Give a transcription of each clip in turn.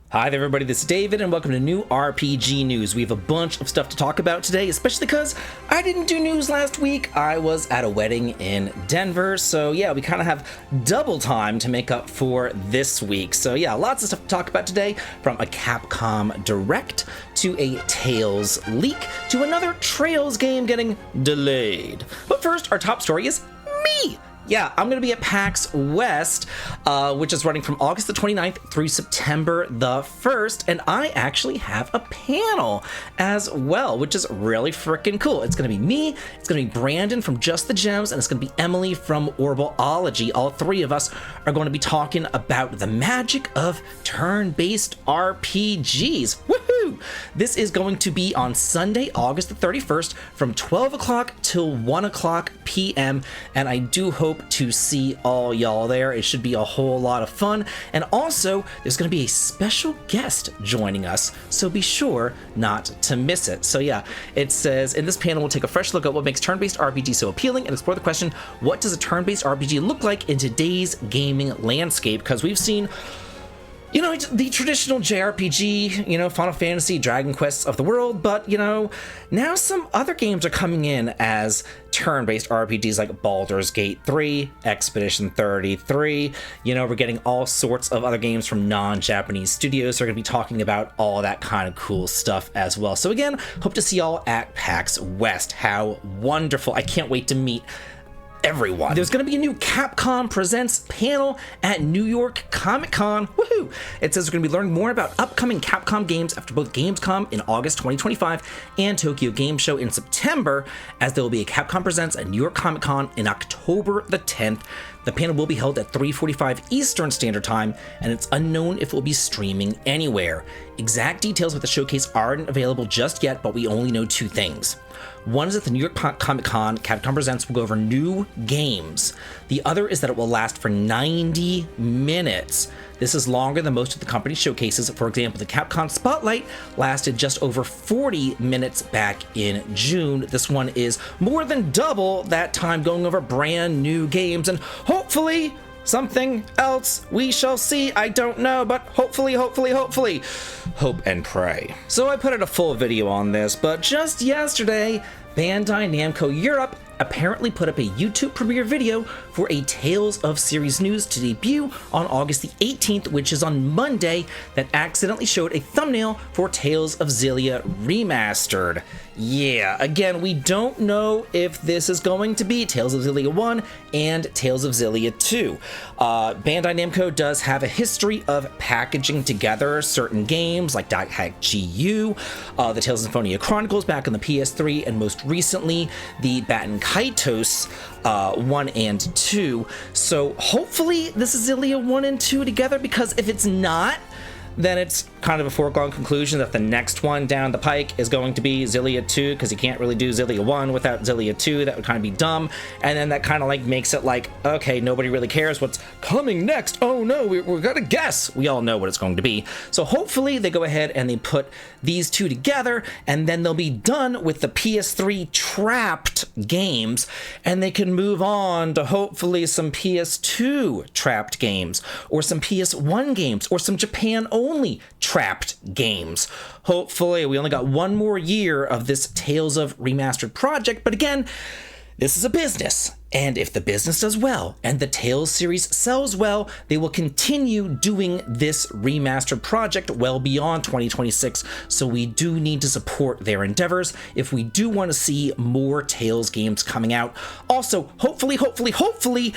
Hi there everybody, this is David and welcome to New RPG News. We have a bunch of stuff to talk about today, especially because I didn't do news last week. I was at a wedding in Denver, so yeah, we kind of have double time to make up for this week. So yeah, lots of stuff to talk about today, from a Capcom Direct to a Tales leak to another Trails game getting delayed. But first, our top story is me! Yeah, I'm going to be at PAX West, which is running from August the 29th through September the 1st, and I actually have a panel as well, which is really freaking cool. It's going to be me, it's going to be Brandon from Just the Gems, and it's going to be Emily from Orbology. All three of us are going to be talking about the magic of turn-based RPGs. Woohoo! This is going to be on Sunday, August the 31st from 12 o'clock till 1 o'clock p.m., and I do hope to see all y'all there. It should be a whole lot of fun, and also there's going to be a special guest joining us, so be sure not to miss it. So yeah, it says in this panel we'll take a fresh look at what makes turn-based RPG so appealing and explore the question, what does a turn-based RPG look like in today's gaming landscape? Because we've seen, you know, the traditional JRPG, you know, Final Fantasy, Dragon Quests of the world, but, you know, now some other games are coming in as turn-based RPGs like Baldur's Gate 3, Expedition 33, you know, we're getting all sorts of other games from non-Japanese studios. They're going to be talking about all that kind of cool stuff as well. So again, hope to see y'all at PAX West. How wonderful. I can't wait to meet everyone. There's going to be a new Capcom Presents panel at New York Comic Con. Woohoo! It says we're going to be learning more about upcoming Capcom games after both Gamescom in August 2025 and Tokyo Game Show in September, as there will be a Capcom Presents at New York Comic Con in October the 10th. The panel will be held at 3:45 Eastern Standard Time, and it's unknown if it will be streaming anywhere. Exact details of the showcase aren't available just yet, but we only know two things. One is that the New York Comic Con Capcom Presents will go over new games. The other is that it will last for 90 minutes. This is longer than most of the company showcases. For example, the Capcom Spotlight lasted just over 40 minutes back in June. This one is more than double that time, going over brand new games and hopefully something else we shall see. I don't know, but hopefully, hope and pray. So I put out a full video on this, but just yesterday, Bandai Namco Europe apparently put up a YouTube premiere video for a Tales of series news to debut on August the 18th, which is on Monday, that accidentally showed a thumbnail for Tales of Xillia Remastered. Yeah, again, we don't know if this is going to be Tales of Xillia 1 and Tales of Xillia 2. Bandai Namco does have a history of packaging together certain games like Hyke GU, the Tales of Symphonia Chronicles back on the PS3, and most recently the Batten Kaitos 1 and 2. So hopefully this is Xillia 1 and 2 together, because if it's not, then it's kind of a foregone conclusion that the next one down the pike is going to be Xillia 2, because you can't really do Xillia 1 without Xillia 2. That would kind of be dumb. And then that kind of like makes it like, okay, nobody really cares what's coming next. Oh no, we're gonna guess. We all know what it's going to be. So hopefully they go ahead and they put these two together, and then they'll be done with the PS3 trapped games, and they can move on to hopefully some PS2 trapped games, or some PS1 games, or some Japan-only trapped games. Hopefully, we only got one more year of this Tales of Remastered project, but again, this is a business, and if the business does well and the Tales series sells well, they will continue doing this remastered project well beyond 2026, so we do need to support their endeavors if we do want to see more Tales games coming out. Also, hopefully,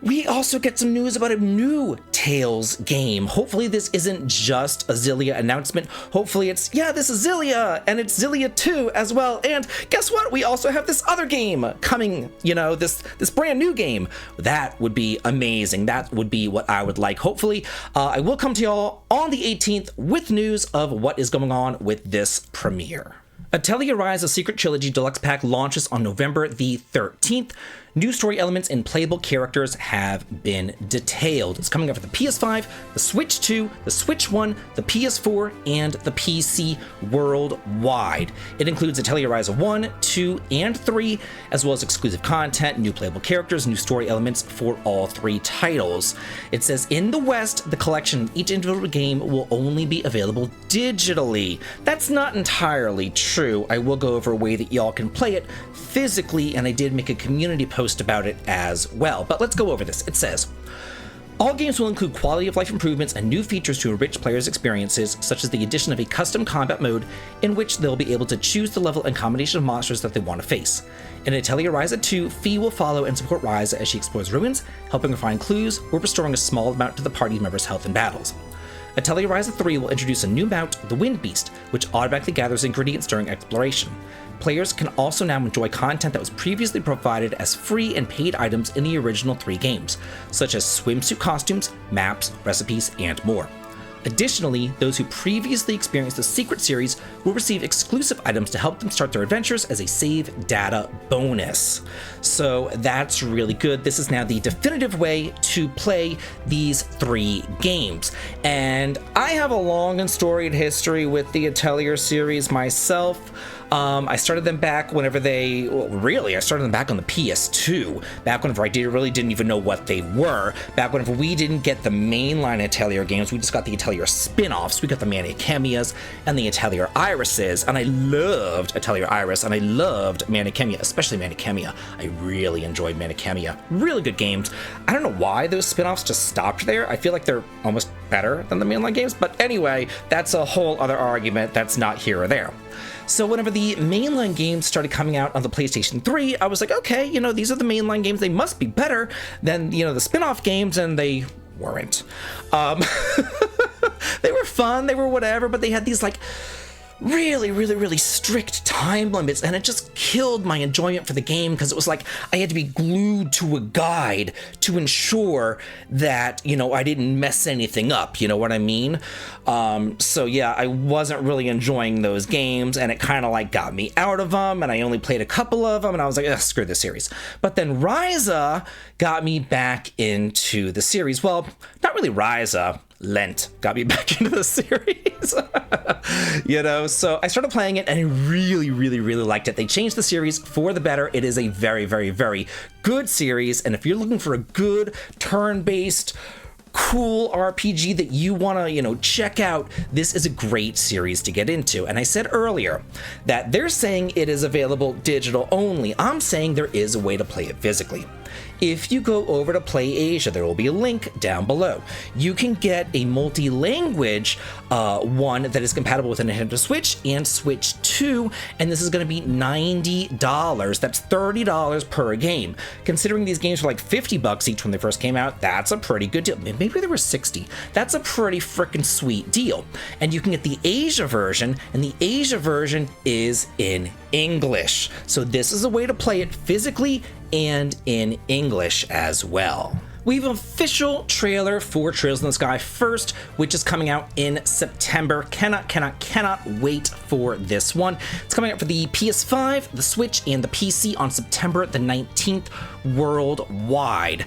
we also get some news about a new Tales game. Hopefully this isn't just a Xillia announcement. Hopefully it's, yeah, this is Xillia, and it's Xillia 2 as well. And guess what? We also have this other game coming, you know, this brand new game. That would be amazing. That would be what I would like. Hopefully, I will come to y'all on the 18th with news of what is going on with this premiere. Atelier Rise: A Secret Trilogy Deluxe Pack launches on November the 13th. New story elements and playable characters have been detailed. It's coming out for the PS5, the Switch 2, the Switch 1, the PS4, and the PC worldwide. It includes Atelier Rise 1, 2, and 3, as well as exclusive content, new playable characters, new story elements for all 3 titles. It says in the West, the collection of each individual game will only be available digitally. That's not entirely true. I will go over a way that y'all can play it physically, and I did make a community post about it as well. But let's go over this. It says, all games will include quality of life improvements and new features to enrich players' experiences, such as the addition of a custom combat mode in which they'll be able to choose the level and combination of monsters that they want to face. In Atelier Ryza 2, Fee will follow and support Ryza as she explores ruins, helping her find clues or restoring a small amount to the party members' health in battles. Atelier Ryza 3 will introduce a new mount, the Wind Beast, which automatically gathers ingredients during exploration. Players can also now enjoy content that was previously provided as free and paid items in the original 3 games, such as swimsuit costumes, maps, recipes, and more. Additionally, those who previously experienced the Secret series will receive exclusive items to help them start their adventures as a save data bonus. So that's really good. This is now the definitive way to play these 3 games. And I have a long and storied history with the Atelier series myself. I started them back whenever I started them back on the PS2, back whenever I really didn't even know what they were, back whenever we didn't get the mainline Atelier games, we just got the Atelier spin-offs. We got the Manichemias and the Atelier Irises, and I loved Atelier Iris, and I loved Manichemia, especially Manichemia. I really enjoyed Manichemia. Really good games. I don't know why those spin-offs just stopped there. I feel like they're almost better than the mainline games, but anyway, that's a whole other argument that's not here or there. So whenever the mainline games started coming out on the PlayStation 3, I was like, okay, these are the mainline games. They must be better than, the spin-off games, and they weren't. They were fun, they were whatever, but they had these, really strict time limits, and it just killed my enjoyment for the game, because it was like I had to be glued to a guide to ensure that, I didn't mess anything up, you know what I mean? So yeah, I wasn't really enjoying those games, and it kind of got me out of them, and I only played a couple of them, and I was like, screw this series. But then Ryza got me back into the series. Well, not really Ryza. Lent got me back into the series. So I started playing it, and I really liked it. They changed the series for the better. It is a very, very, very good series, and if you're looking for a good turn-based cool RPG that you want to, check out, this is a great series to get into. And I said earlier that they're saying it is available digital only. I'm saying there is a way to play it physically. If you go over to Play Asia, there will be a link down below. You can get a multi-language one that is compatible with a Nintendo Switch and Switch 2, and this is going to be $90. That's $30 per game. Considering these games were $50 each when they first came out, that's a pretty good deal. Maybe they were 60. That's a pretty freaking sweet deal. And you can get the Asia version, and the Asia version is in English. So this is a way to play it physically and in English as well. We have an official trailer for Trails in the Sky First, which is coming out in September. Cannot wait for this one. It's coming out for the PS5, the Switch, and the PC on September the 19th worldwide.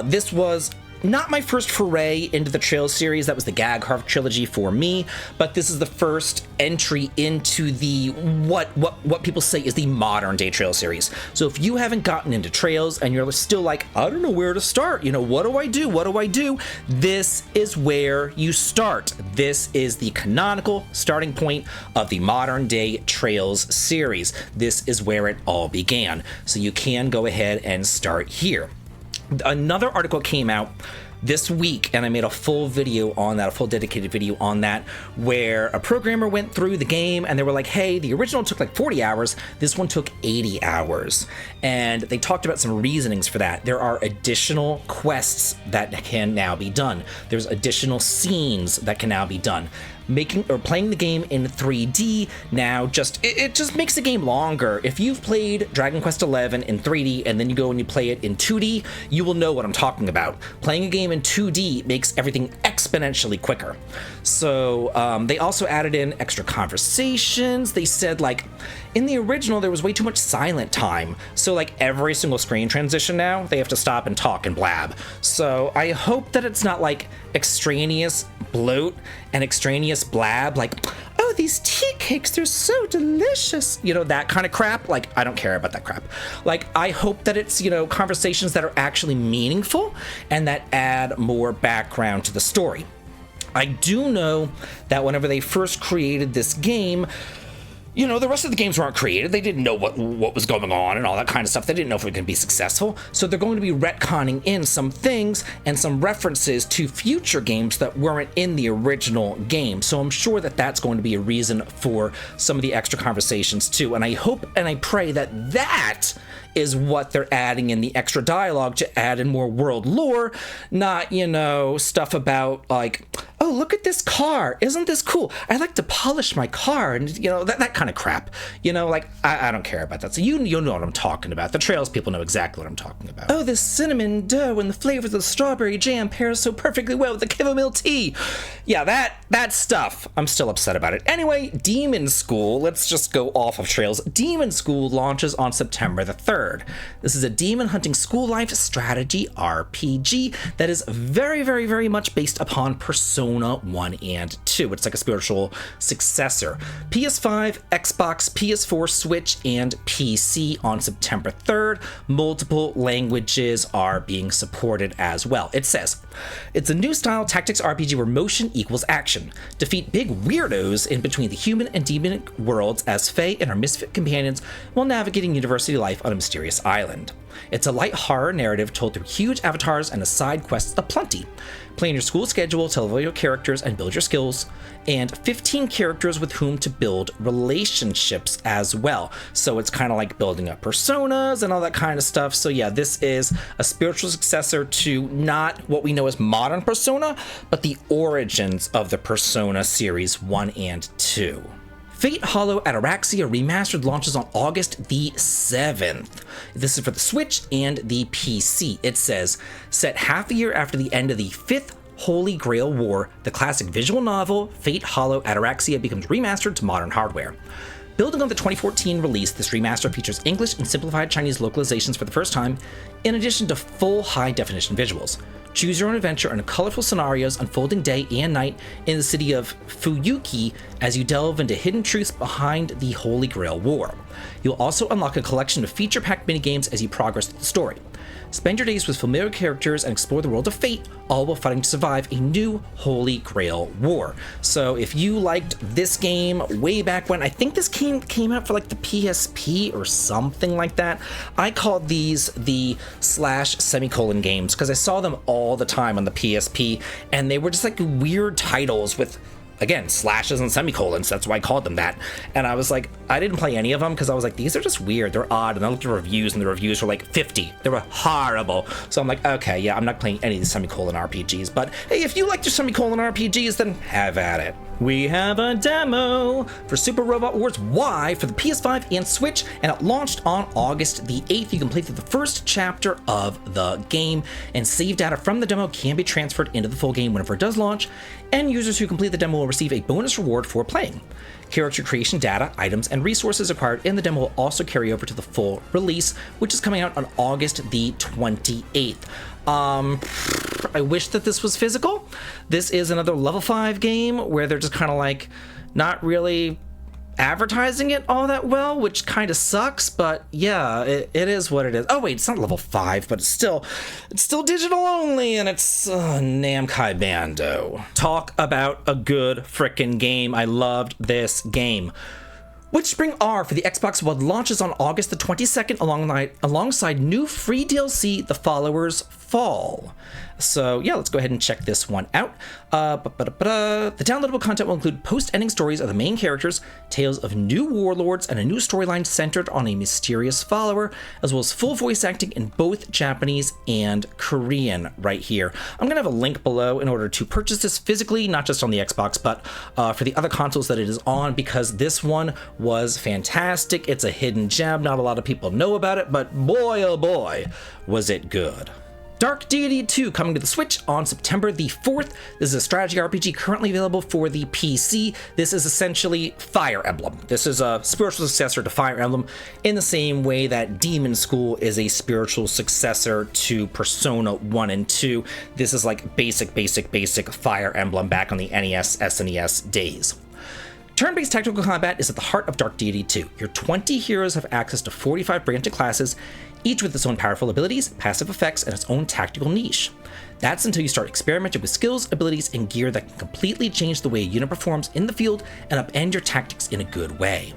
This was not my first foray into the Trails series. That was the Gag Harv trilogy for me, but this is the first entry into the what people say is the modern day Trails series. So if you haven't gotten into Trails and you're still like, I don't know where to start, what do I do? This is where you start. This is the canonical starting point of the modern day Trails series. This is where it all began. So you can go ahead and start here. Another article came out this week, and I made a full video on that, a full dedicated video on that, where a programmer went through the game and they were like, hey, the original took 40 hours, this one took 80 hours. And they talked about some reasonings for that. There are additional quests that can now be done. There's additional scenes that can now be done. Playing the game in 3D now it just makes the game longer. If you've played Dragon Quest XI in 3D and then you go and you play it in 2D, you will know what I'm talking about. Playing a game in 2D makes everything exponentially quicker. So they also added in extra conversations. They said in the original, there was way too much silent time. So like every single screen transition now, they have to stop and talk and blab. So I hope that it's not like extraneous bloat and extraneous blab, like, oh, these tea cakes, they're so delicious. You know, that kind of crap. Like, I don't care about that crap. Like, I hope that it's, you know, conversations that are actually meaningful and that add more background to the story. I do know that whenever they first created this game, you know, the rest of the games weren't created. They didn't know what was going on and all that kind of stuff. They didn't know if it was going to be successful. So they're going to be retconning in some things and some references to future games that weren't in the original game. So I'm sure that that's going to be a reason for some of the extra conversations too. And I hope and I pray that that is what they're adding in the extra dialogue to add in more world lore, not, you know, stuff about like, oh, look at this car. Isn't this cool? I like to polish my car and, you know, that kind of crap. You know, like, I don't care about that. So you know what I'm talking about. The Trails people know exactly what I'm talking about. Oh, this cinnamon dough and the flavors of the strawberry jam pairs so perfectly well with the chamomile tea. Yeah, that stuff. I'm still upset about it. Anyway, Demonschool, let's just go off of Trails. Demonschool launches on September the 3rd. This is a demon hunting school life strategy RPG that is very, very, very much based upon Persona 1 and 2. It's like a spiritual successor. PS5, Xbox, PS4, Switch, and PC on September 3rd. Multiple languages are being supported as well. It says, it's a new style tactics RPG where motion equals action. Defeat big weirdos in between the human and demon worlds as Fae and her misfit companions while navigating university life on a mysterious island. It's a light horror narrative told through huge avatars and a side quests aplenty. Plan your school schedule to level your characters and build your skills, and 15 characters with whom to build relationships as well. So it's kind of like building up personas and all that kind of stuff. So yeah, this is a spiritual successor to not what we know as modern Persona, but the origins of the Persona series 1 and 2. Fate Hollow Ataraxia Remastered launches on August the 7th. This is for the Switch and the PC. It says, set half a year after the end of the 5th Holy Grail War, the classic visual novel Fate Hollow Ataraxia becomes remastered to modern hardware. Building on the 2014 release, this remaster features English and simplified Chinese localizations for the first time, in addition to full high-definition visuals. Choose your own adventure in colorful scenarios unfolding day and night in the city of Fuyuki as you delve into hidden truths behind the Holy Grail War. You'll also unlock a collection of feature-packed minigames as you progress through the story. Spend your days with familiar characters and explore the world of Fate, all while fighting to survive a new Holy Grail War. So if you liked this game way back when, I think this came out for like the PSP or something like that. I called these the /semicolon games because I saw them all the time on the PSP, and they were just like weird titles with, again, slashes and semicolons. That's why I called them that. And I was like, I didn't play any of them because I was like, these are just weird. They're odd. And I looked at reviews, and the reviews were like 50. They were horrible. So I'm like, okay, yeah, I'm not playing any of these semicolon RPGs. But hey, if you like your semicolon RPGs, then have at it. We have a demo for Super Robot Wars Y for the PS5 and Switch, and it launched on August the 8th. You completed the first chapter of the game, and save data from the demo can be transferred into the full game whenever it does launch, and users who complete the demo will receive a bonus reward for playing. Character creation data, items, and resources acquired in the demo will also carry over to the full release, which is coming out on August the 28th. I wish that this was physical. This is another level 5 game where they're just kind of like not really advertising it all that well, which kind of sucks, but yeah, it is what it is. Oh wait, it's not level 5, but it's still digital only, and it's Namkai Bando. Talk about a good frickin' game. I loved this game. Witchspring R for the Xbox One launches on August the 22nd alongside new free DLC, The Followers Fall. So yeah, let's go ahead and check this one out. The downloadable content will include post-ending stories of the main characters, tales of new warlords, and a new storyline centered on a mysterious follower, as well as full voice acting in both Japanese and Korean right here. I'm gonna have a link below in order to purchase this physically, not just on the Xbox, but for the other consoles that it is on, because this one was fantastic. It's a hidden gem. Not a lot of people know about it, but boy, oh boy, was it good. Dark Deity 2 coming to the Switch on September the 4th. This is a strategy RPG currently available for the PC. This is essentially Fire Emblem. This is a spiritual successor to Fire Emblem in the same way that Demonschool is a spiritual successor to Persona 1 and 2. This is like basic Fire Emblem back on the NES, SNES days. Turn-based tactical combat is at the heart of Dark Deity 2. Your 20 heroes have access to 45 branching classes, each with its own powerful abilities, passive effects, and its own tactical niche. That's until you start experimenting with skills, abilities, and gear that can completely change the way a unit performs in the field and upend your tactics in a good way.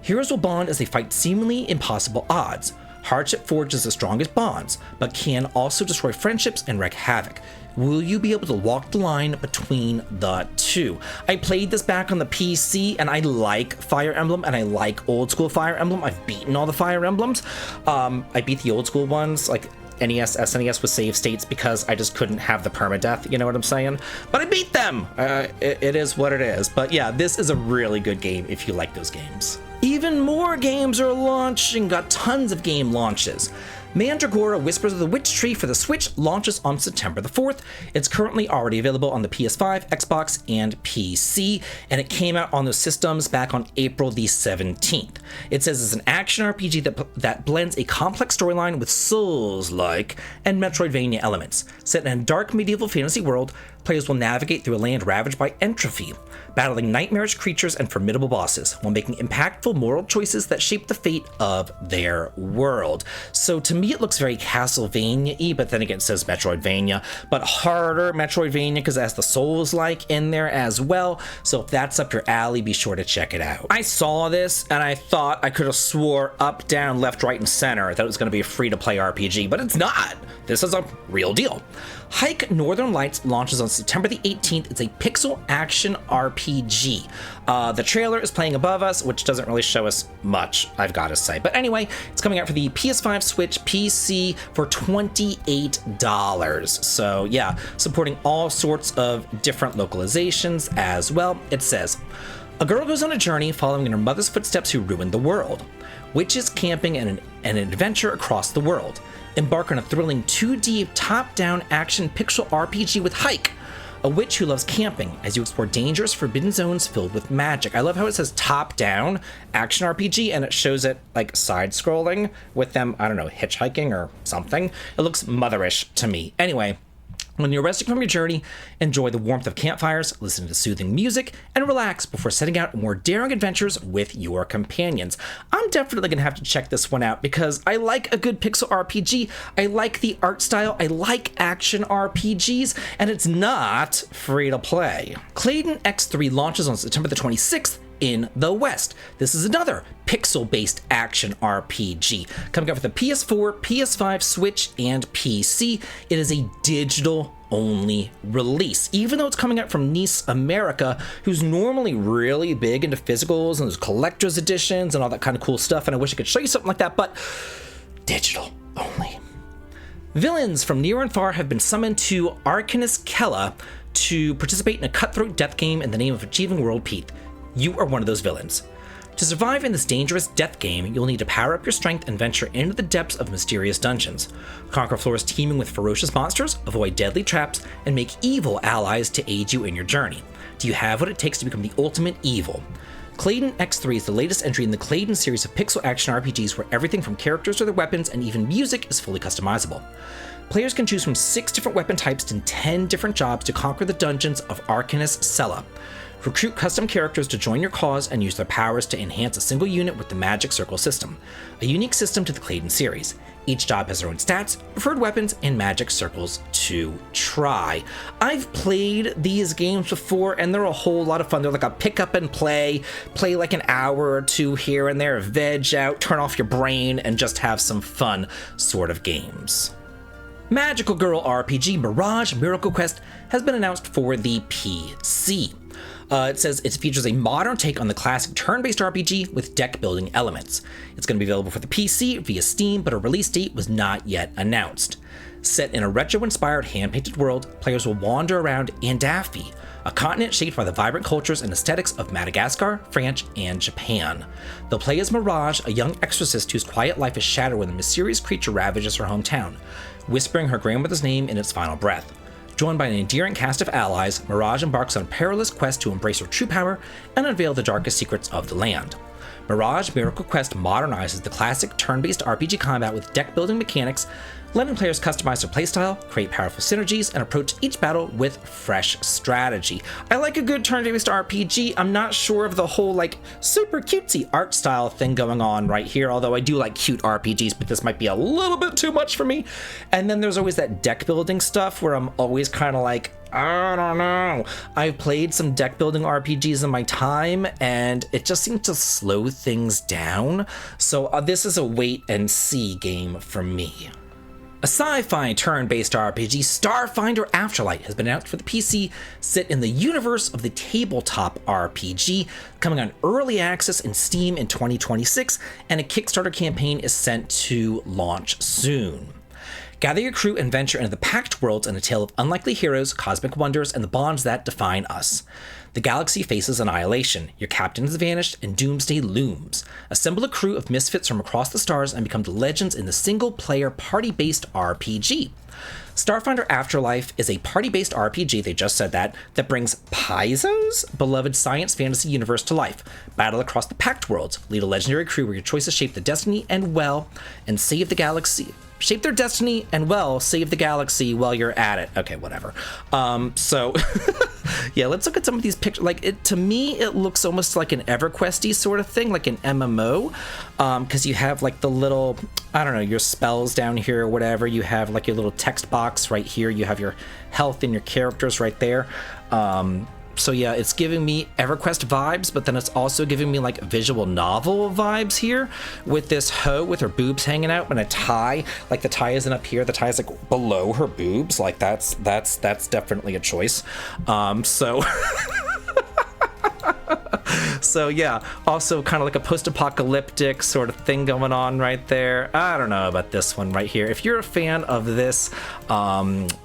Heroes will bond as they fight seemingly impossible odds. Hardship forges the strongest bonds, but can also destroy friendships and wreak havoc. Will you be able to walk the line between the two? I played this back on the PC, and I like Fire Emblem, and I like old school Fire Emblem. I've beaten all the Fire Emblems. I beat the old school ones, like NES, SNES with save states, because I just couldn't have the permadeath, you know what I'm saying? But I beat them! It is what it is. But yeah, this is a really good game if you like those games. Even more games are launching, got tons of game launches. Mandragora Whispers of the Witch Tree for the Switch launches on September the 4th. It's currently already available on the PS5, Xbox, and PC, and it came out on those systems back on April the 17th. It says it's an action RPG that blends a complex storyline with Souls-like and Metroidvania elements. Set in a dark medieval fantasy world, players will navigate through a land ravaged by entropy, battling nightmarish creatures and formidable bosses, while making impactful moral choices that shape the fate of their world. So to me, it looks very Castlevania-y, but then again, it says Metroidvania, but harder Metroidvania because it has the Souls-like in there as well. So if that's up your alley, be sure to check it out. I saw this and I thought I could have swore up, down, left, right, and center that it was going to be a free-to-play RPG, but it's not. This is a real deal. Hyke Northern Lights launches on September the 18th. It's a pixel action RPG. The trailer is playing above us, which doesn't really show us much, I've got to say. But anyway, it's coming out for the PS5, Switch, PC for $28. So yeah, supporting all sorts of different localizations as well. It says, a girl goes on a journey following in her mother's footsteps who ruined the world. Witches camping and an adventure across the world. Embark on a thrilling 2D top-down action pixel RPG with Hyke, a witch who loves camping as you explore dangerous, forbidden zones filled with magic. I love how it says top-down action RPG and it shows it like side-scrolling with them, I don't know, hitchhiking or something. It looks motherish to me. Anyway, when you're resting from your journey, enjoy the warmth of campfires, listen to soothing music, and relax before setting out on more daring adventures with your companions. I'm definitely going to have to check this one out because I like a good pixel RPG, I like the art style, I like action RPGs, and it's not free to play. Cladun X3 launches on September the 26th in the West. This is another pixel-based action RPG coming out for the PS4, PS5, Switch, and PC. It is a digital-only release, even though it's coming out from Nice, America, who's normally really big into physicals and those collector's editions and all that kind of cool stuff, and I wish I could show you something like that, but digital only. Villains from near and far have been summoned to Arcanus Kella to participate in a cutthroat death game in the name of achieving world peace. You are one of those villains. To survive in this dangerous death game, you'll need to power up your strength and venture into the depths of mysterious dungeons. Conquer floors teeming with ferocious monsters, avoid deadly traps, and make evil allies to aid you in your journey. Do you have what it takes to become the ultimate evil? Cladun X3 is the latest entry in the Cladun series of pixel action RPGs where everything from characters to their weapons and even music is fully customizable. Players can choose from 6 different weapon types and 10 different jobs to conquer the dungeons of Arcanus Kella. Recruit custom characters to join your cause and use their powers to enhance a single unit with the Magic Circle system, a unique system to the Cladun series. Each job has their own stats, preferred weapons, and magic circles to try. I've played these games before, and they're a whole lot of fun. They're like a pick up and play like an hour or two here and there, veg out, turn off your brain, and just have some fun sort of games. Magical Girl RPG Mirage Miracle Quest has been announced for the PC. It says it features a modern take on the classic turn-based RPG with deck-building elements. It's going to be available for the PC via Steam, but a release date was not yet announced. Set in a retro-inspired hand-painted world, players will wander around Andafi, a continent shaped by the vibrant cultures and aesthetics of Madagascar, France, and Japan. They'll play as Mirage, a young exorcist whose quiet life is shattered when a mysterious creature ravages her hometown, whispering her grandmother's name in its final breath. Joined by an endearing cast of allies, Mirage embarks on a perilous quest to embrace her true power and unveil the darkest secrets of the land. Mirage Miracle Quest modernizes the classic turn-based RPG combat with deck-building mechanics, letting players customize their playstyle, create powerful synergies, and approach each battle with fresh strategy. I like a good turn-based RPG. I'm not sure of the whole, like, super cutesy art style thing going on right here, although I do like cute RPGs, but this might be a little bit too much for me. And then there's always that deck-building stuff where I'm always kind of like, I don't know. I've played some deck-building RPGs in my time, and it just seems to slow things down. So this is a wait-and-see game for me. A sci-fi turn-based RPG, Starfinder Afterlight, has been announced for the PC, set in the universe of the tabletop RPG, coming on early access in Steam in 2026, and a Kickstarter campaign is sent to launch soon. Gather your crew and venture into the Pact Worlds in a tale of unlikely heroes, cosmic wonders, and the bonds that define us. The galaxy faces annihilation, your captain has vanished, and doomsday looms. Assemble a crew of misfits from across the stars and become the legends in the single-player party-based RPG. Starfinder Afterlife is a party-based RPG, they just said that brings Paizo's beloved science fantasy universe to life. Battle across the Pact Worlds, lead a legendary crew where your choices shape the destiny and save the galaxy. Shape their destiny and save the galaxy while you're at it. Okay, whatever. So yeah, let's look at some of these pictures. Like, to me, it looks almost like an EverQuest-y sort of thing, like an MMO, because you have like the little, I don't know, your spells down here or whatever. You have like your little text box right here. You have your health and your characters right there. So yeah, it's giving me EverQuest vibes, but then it's also giving me like visual novel vibes here with this hoe with her boobs hanging out and a tie. Like the tie isn't up here, the tie is like below her boobs. Like that's definitely a choice. So So yeah, also kind of like a post-apocalyptic sort of thing going on right there. I don't know about this one right here. If you're a fan of this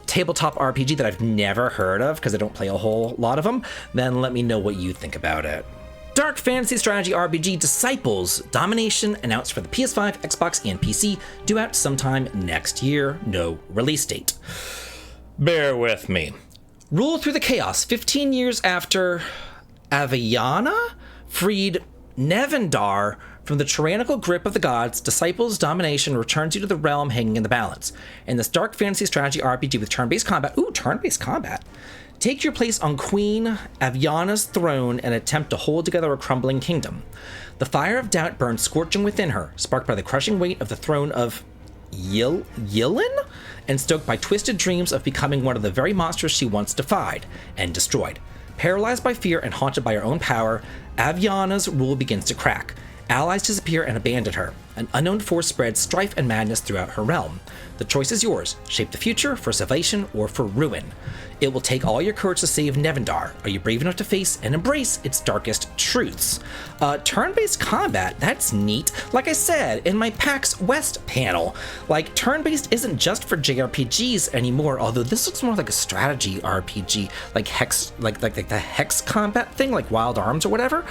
tabletop RPG that I've never heard of, because I don't play a whole lot of them, then let me know what you think about it. Dark fantasy strategy RPG Disciples Domination, announced for the PS5, Xbox, and PC, due out sometime next year. No release date. Bear with me. Rule through the chaos 15 years after Aviana freed Nevendar from the tyrannical grip of the gods. Disciples Domination returns you to the realm hanging in the balance. In this dark fantasy strategy RPG with turn-based combat, turn-based combat, take your place on Queen Aviana's throne and attempt to hold together a crumbling kingdom. The fire of doubt burns scorching within her, sparked by the crushing weight of the throne of Yilin, and stoked by twisted dreams of becoming one of the very monsters she once defied and destroyed. Paralyzed by fear and haunted by her own power, Aviana's rule begins to crack. Allies disappear and abandon her. An unknown force spreads strife and madness throughout her realm. The choice is yours. Shape the future for salvation or for ruin. It will take all your courage to save Nevendar. Are you brave enough to face and embrace its darkest truths? Turn-based combat, that's neat. Like I said in my PAX West panel, like turn-based isn't just for JRPGs anymore, although this looks more like a strategy RPG, like hex, like the hex combat thing, like Wild Arms or whatever.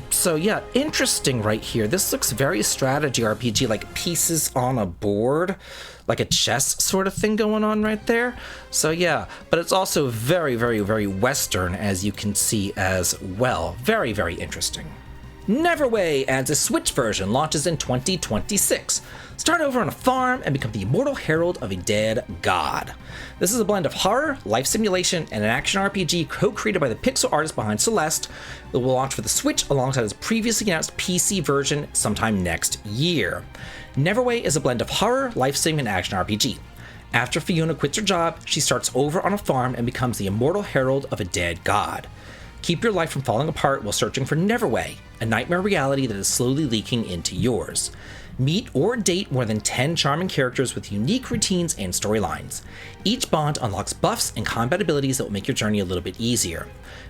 So yeah, interesting right here. This looks very strategy RPG, like pieces on a board, like a chess sort of thing going on right there. So yeah, but it's also very, very, very Western, as you can see as well. Very, very interesting. Neverway adds a Switch version, launches in 2026. Start over on a farm and become the immortal herald of a dead god. This is a blend of horror, life simulation, and an action RPG co-created by the pixel artist behind Celeste. It will launch for the Switch alongside its previously announced PC version sometime next year. Neverway is a blend of horror, life sim, and action RPG. After Fiona quits her job, she starts over on a farm and becomes the immortal herald of a dead god. Keep your life from falling apart while searching for Neverway, a nightmare reality that is slowly leaking into yours. Meet or date more than 10 charming characters with unique routines and storylines. Each bond unlocks buffs and combat abilities that will make your journey a little bit easier.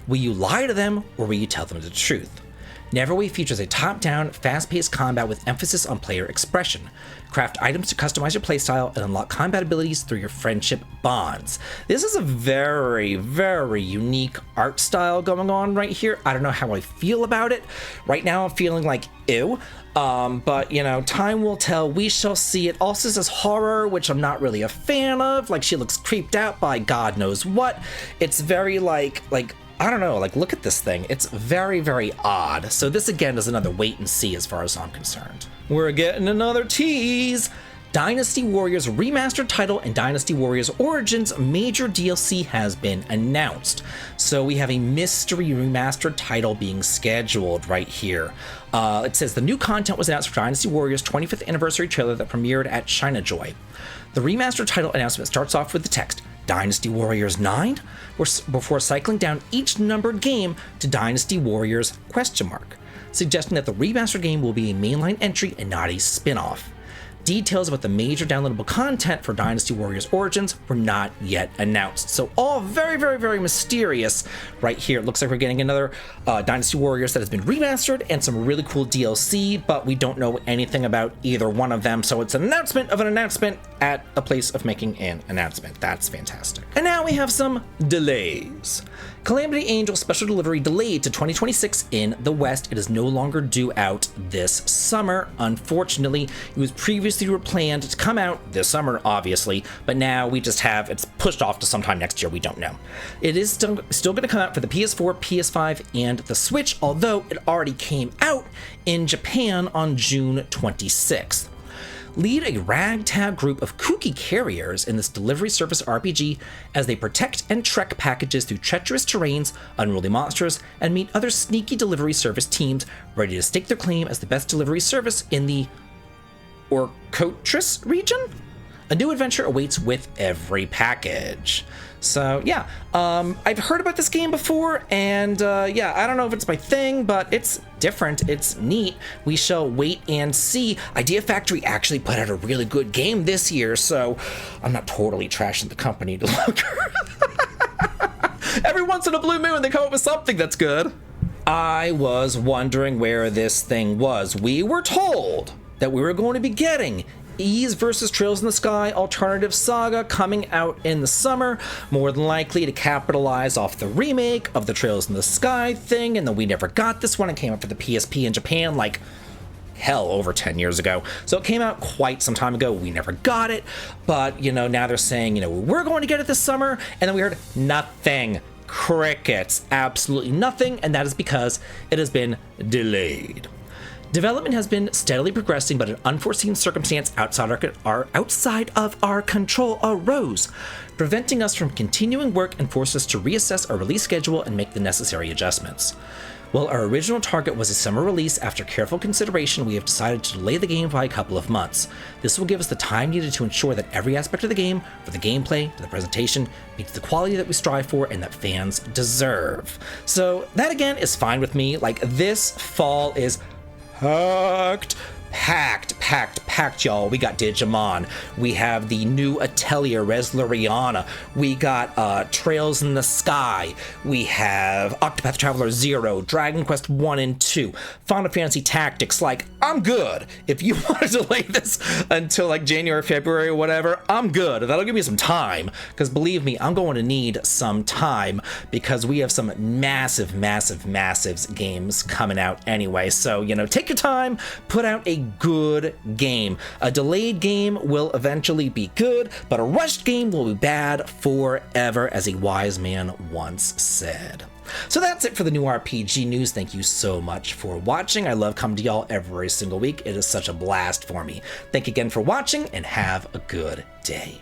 Will you lie to them, or will you tell them the truth? Neverway features a top-down, fast-paced combat with emphasis on player expression. Craft items to customize your playstyle and unlock combat abilities through your friendship bonds. This is a very, very unique art style going on right here. I don't know how I feel about it. Right now I'm feeling like, ew. But, you know, time will tell. We shall see. It also says horror, which I'm not really a fan of. Like, she looks creeped out by God knows what. It's very, like, I don't know, like, look at this thing. It's very, very odd. So this, again, is another wait and see as far as I'm concerned. We're getting another tease. Dynasty Warriors Remastered title and Dynasty Warriors Origins major DLC has been announced. So we have a mystery remastered title being scheduled right here. It says the new content was announced for Dynasty Warriors 25th anniversary trailer that premiered at ChinaJoy. The remastered title announcement starts off with the text, Dynasty Warriors 9, before cycling down each numbered game to Dynasty Warriors ? Suggesting that the remastered game will be a mainline entry and not a spin-off. Details about the major downloadable content for Dynasty Warriors Origins were not yet announced. So all very, very, very mysterious right here. It looks like we're getting another Dynasty Warriors that has been remastered and some really cool DLC, but we don't know anything about either one of them. So it's an announcement of an announcement at a place of making an announcement. That's fantastic. And now we have some delays. Calamity Angel Special Delivery delayed to 2026 in the West. It is no longer due out this summer. Unfortunately, it was previously planned to come out this summer, obviously, but now we just have it's pushed off to sometime next year. We don't know. It is still going to come out for the PS4, PS5, and the Switch, although it already came out in Japan on June 26th. Lead a ragtag group of kooky carriers in this delivery service RPG as they protect and trek packages through treacherous terrains, unruly monsters, and meet other sneaky delivery service teams ready to stake their claim as the best delivery service in the Orkotris region? A new adventure awaits with every package. So yeah, I've heard about this game before, and yeah, I don't know if it's my thing, but it's different, it's neat. We shall wait and see. Idea Factory actually put out a really good game this year, so I'm not totally trashing the company to look. Every once in a blue moon, they come up with something that's good. I was wondering where this thing was. We were told that we were going to be getting Ys vs. Trails in the Sky Alternative Saga coming out in the summer, more than likely to capitalize off the remake of the Trails in the Sky thing, and then we never got this one. It came out for the PSP in Japan like hell over 10 years ago. So it came out quite some time ago. We never got it, but you know, now they're saying, you know, we're going to get it this summer, and then we heard nothing. Crickets, absolutely nothing, and that is because it has been delayed. Development has been steadily progressing, but an unforeseen circumstance outside of our control arose, preventing us from continuing work and forced us to reassess our release schedule and make the necessary adjustments. While our original target was a summer release, after careful consideration, we have decided to delay the game by a couple of months. This will give us the time needed to ensure that every aspect of the game, from the gameplay to the presentation, meets the quality that we strive for and that fans deserve. So that again is fine with me. Like, this fall is packed, y'all. We got Digimon. We have the new Atelier, Reslariana. We got Trails in the Sky. We have Octopath Traveler 0, Dragon Quest 1 and 2, Final Fantasy Tactics. Like, I'm good. If you want to delay this until like January, February, or whatever, I'm good. That'll give me some time, because believe me, I'm going to need some time, because we have some massive games coming out anyway. So, you know, take your time, put out a good game. A delayed game will eventually be good, but a rushed game will be bad forever, as a wise man once said. So that's it for the new RPG news. Thank you so much for watching. I love coming to y'all every single week. It is such a blast for me. Thank you again for watching, and have a good day.